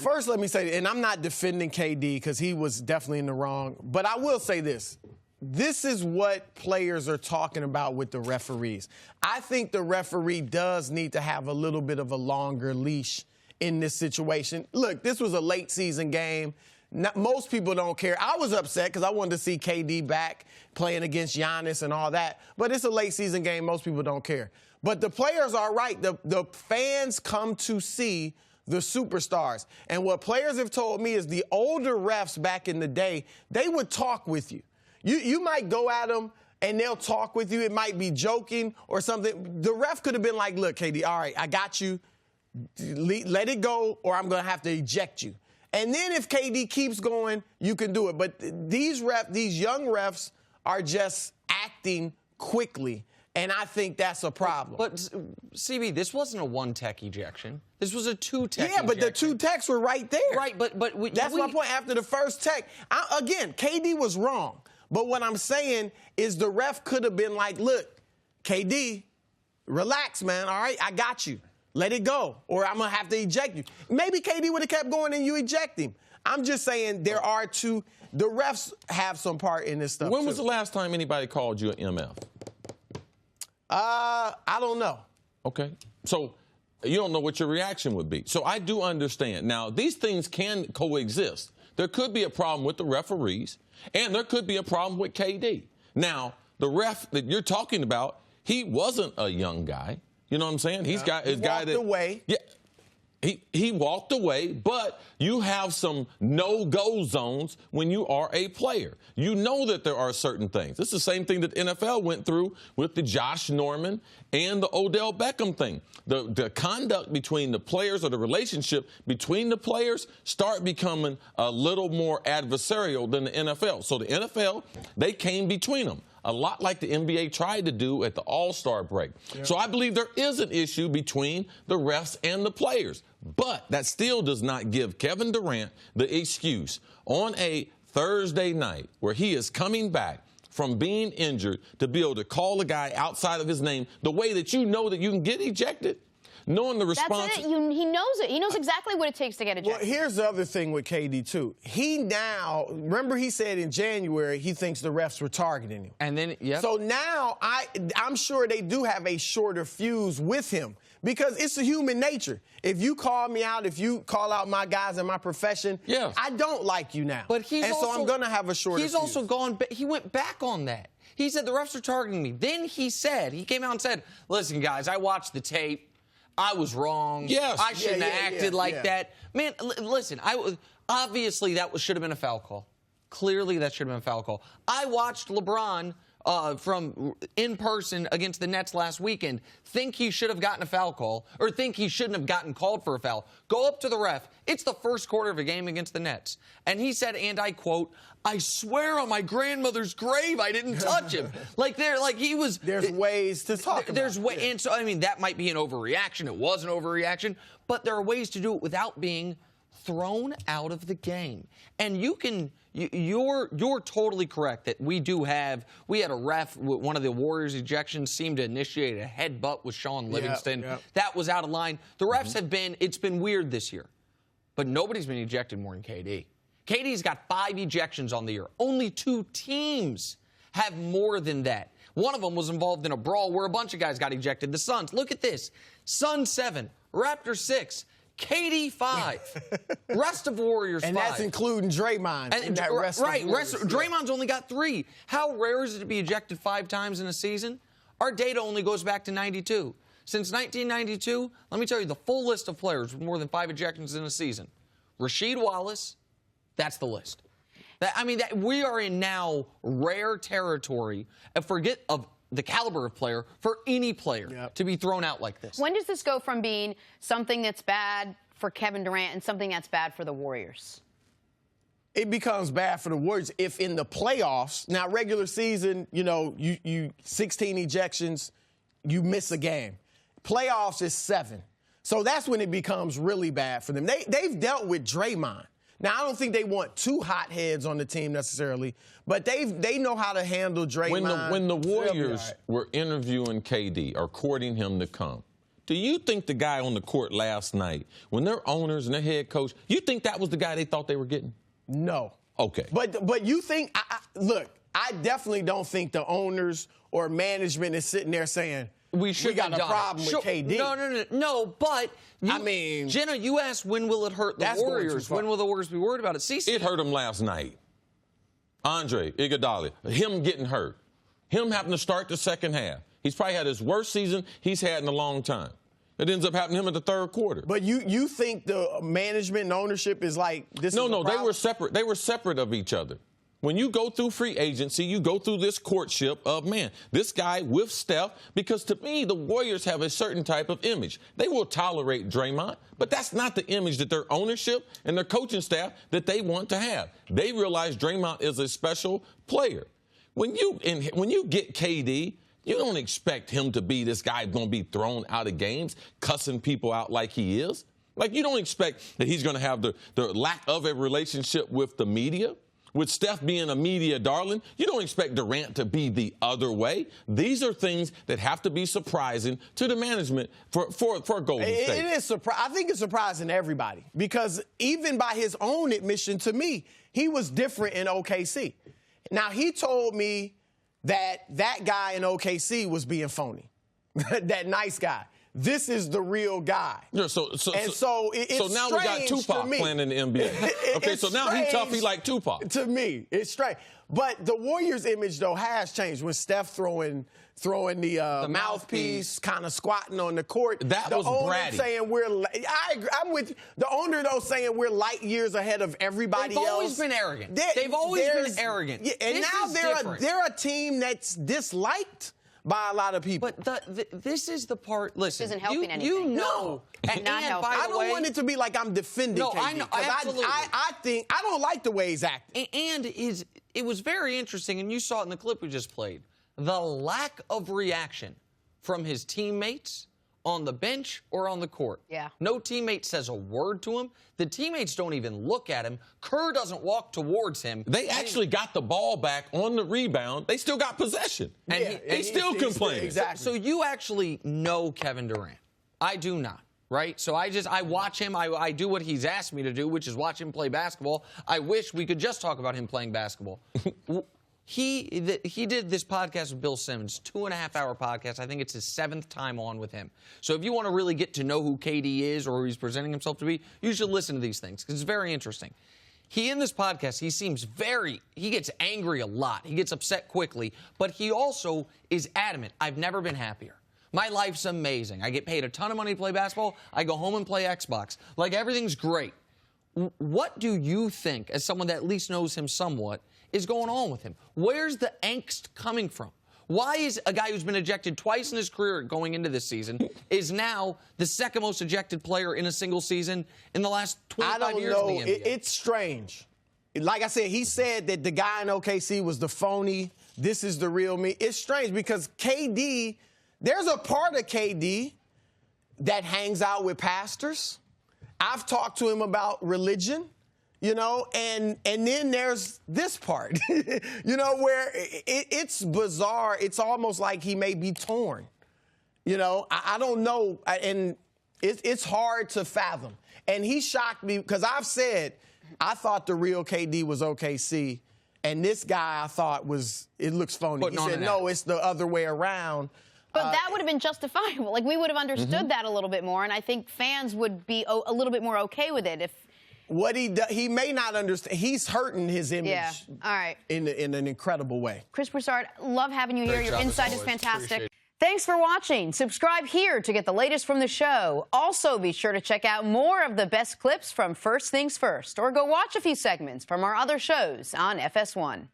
First, let me say, and I'm not defending KD because he was definitely in the wrong, but I will say this. This is what players are talking about with the referees. I think the referee does need to have a little bit of a longer leash in this situation. Look, this was a late season game. Most people don't care. I was upset because I wanted to see KD back playing against Giannis and all that. But it's a late season game. Most people don't care. But the players are right. The fans come to see the superstars. And what players have told me is the older refs back in the day, they would talk with you. You might go at them and they'll talk with you. It might be joking or something. The ref could have been like, look, KD, all right, I got you. Let it go or I'm going to have to eject you. And then if KD keeps going, you can do it. But these young refs are just acting quickly. And I think that's a problem. But CB, this wasn't a one-tech ejection. This was a two-tech ejection. Yeah, but the two techs were right there. Right, but that's my point. After the first tech, again, KD was wrong. But what I'm saying is the ref could have been like, look, KD, relax, man. All right, I got you. Let it go, or I'm going to have to eject you. Maybe KD would have kept going and you eject him. I'm just saying the refs have some part in this stuff. When was the last time anybody called you an MF? I don't know. Okay. So you don't know what your reaction would be. So I do understand. Now, these things can coexist. There could be a problem with the referees, and there could be a problem with KD. Now, the ref that you're talking about, he wasn't a young guy. You know what I'm saying? He's got his guy that walked away. Yeah. He walked away, but you have some no-go zones when you are a player. You know that there are certain things. This is the same thing that the NFL went through with the Josh Norman and the Odell Beckham thing. The conduct between the players or the relationship between the players start becoming a little more adversarial than the NFL. So the NFL, they came between them. A lot like the NBA tried to do at the All-Star break. Yep. So I believe there is an issue between the refs and the players. But that still does not give Kevin Durant the excuse on a Thursday night where he is coming back from being injured to be able to call a guy outside of his name the way that you know that you can get ejected. Knowing the response. That's it. He knows it. He knows exactly what it takes to get ejected. Well, here's the other thing with KD, too. He now, remember he said in January he thinks the refs were targeting him. And then, yeah. So now I'm sure they do have a shorter fuse with him because it's a human nature. If you call me out, if you call out my guys in my profession, yeah. I don't like you now. But so I'm going to have a shorter fuse. He's also he went back on that. He said the refs are targeting me. Then he came out and said, listen, guys, I watched the tape. I was wrong. Yes. I shouldn't have acted like that. Man, listen, obviously that should have been a foul call. Clearly that should have been a foul call. I watched LeBron from in person against the Nets last weekend think he should have gotten a foul call or think he shouldn't have gotten called for a foul. Go up to the ref. It's the first quarter of a game against the Nets. And he said, and I quote, I swear on my grandmother's grave I didn't touch him. There's ways to talk about it. And so, I mean, that might be an overreaction. It was an overreaction. But there are ways to do it without being thrown out of the game. And you're totally correct that we had a ref, one of the Warriors' ejections seemed to initiate a headbutt with Sean Livingston. Yep. That was out of line. The refs it's been weird this year. But nobody's been ejected more than KD. KD's got 5 ejections on the year. Only 2 teams have more than that. One of them was involved in a brawl where a bunch of guys got ejected. The Suns, look at this. Suns 7, Raptors 6, KD 5, rest of Warriors 5. And that's including Draymond. Draymond's only got 3. How rare is it to be ejected 5 times in a season? Our data only goes back to 92. Since 1992, let me tell you the full list of players with more than 5 ejections in a season. Rasheed Wallace, that's the list. We are in now rare territory. And forget of the caliber of player for any player to be thrown out like this. When does this go from being something that's bad for Kevin Durant and something that's bad for the Warriors? It becomes bad for the Warriors if in the playoffs, now regular season, you 16 ejections, you miss a game. Playoffs is 7. So that's when it becomes really bad for them. They've dealt with Draymond. Now, I don't think they want 2 hotheads on the team necessarily, but they know how to handle Draymond. When the Warriors were interviewing KD or courting him to come, Do you think the guy on the court last night, when their owners and their head coach, you think that was the guy they thought they were getting? No. Okay. But you think, look, I definitely don't think the owners or management is sitting there saying, we got a problem with KD. No, but Jenna, you asked when will it hurt the Warriors? When will the Warriors be worried about it? It hurt them last night. Andre Iguodala, him getting hurt, him having to start the second half. He's probably had his worst season he's had in a long time. It ends up happening to him in the third quarter. But you think the management and ownership is like this? No, they were separate. They were separate of each other. When you go through free agency, you go through this courtship of, man, this guy with Steph, because to me, the Warriors have a certain type of image. They will tolerate Draymond, but that's not the image that their ownership and their coaching staff that they want to have. They realize Draymond is a special player. When you get KD, you don't expect him to be this guy going to be thrown out of games, cussing people out like he is. Like, you don't expect that he's going to have the lack of a relationship with the media. With Steph being a media darling, you don't expect Durant to be the other way. These are things that have to be surprising to the management for Golden State. It is I think it's surprising to everybody because even by his own admission to me, he was different in OKC. Now, he told me that guy in OKC was being phony, that nice guy. This is the real guy. Yeah, so now we got Tupac playing in the NBA. Okay, so now he's tough. He like Tupac. To me, it's strange. But the Warriors' image, though, has changed. When Steph throwing the mouthpiece, kind of squatting on the court. That was bratty. Saying I'm with you. The owner, though, saying we're light years ahead of everybody else. They've always been arrogant. They've always been arrogant. Yeah, and now they're a team that's disliked by a lot of people. But this is the part. Listen, this isn't helping anything. You know, and not helping. I don't want it to be like I'm defending KD. I know, absolutely. I think I don't like the way he's acting. And it was very interesting, and you saw it in the clip we just played. The lack of reaction from his teammates on the bench or on the court. Yeah. No teammate says a word to him. The teammates don't even look at him. Kerr doesn't walk towards him. They actually got the ball back on the rebound. They still got possession. And they still complain. Exactly. So you actually know Kevin Durant. I do not. Right? So I watch him. I do what he's asked me to do, which is watch him play basketball. I wish we could just talk about him playing basketball. He did this podcast with Bill Simmons, 2.5-hour podcast. I think it's his 7th time on with him. So if you want to really get to know who KD is or who he's presenting himself to be, you should listen to these things because it's very interesting. In this podcast, he gets angry a lot. He gets upset quickly, but he also is adamant. I've never been happier. My life's amazing. I get paid a ton of money to play basketball. I go home and play Xbox. Like, everything's great. What do you think, as someone that at least knows him somewhat, is going on with him? Where's the angst coming from? Why is a guy who's been ejected twice in his career going into this season is now the second most ejected player in a single season in the last 25 years in the NBA? It's strange. Like I said, he said that the guy in OKC was the phony. This is the real me. It's strange because KD, there's a part of KD that hangs out with pastors. I've talked to him about religion. And then there's this part, where it's bizarre. It's almost like he may be torn. I don't know. And it's hard to fathom. And he shocked me because I've said I thought the real KD was OKC. And this guy I thought it looks phony. He said, no, it's the other way around. But that would have been justifiable. Like, we would have understood that a little bit more. And I think fans would be a little bit more okay with it if. What he may not understand. He's hurting his image. Yeah. All right. In an incredible way. Cris Broussard, love having you here. Your insight is fantastic. Thanks for watching. Subscribe here to get the latest from the show. Also, be sure to check out more of the best clips from First Things First, or go watch a few segments from our other shows on FS1.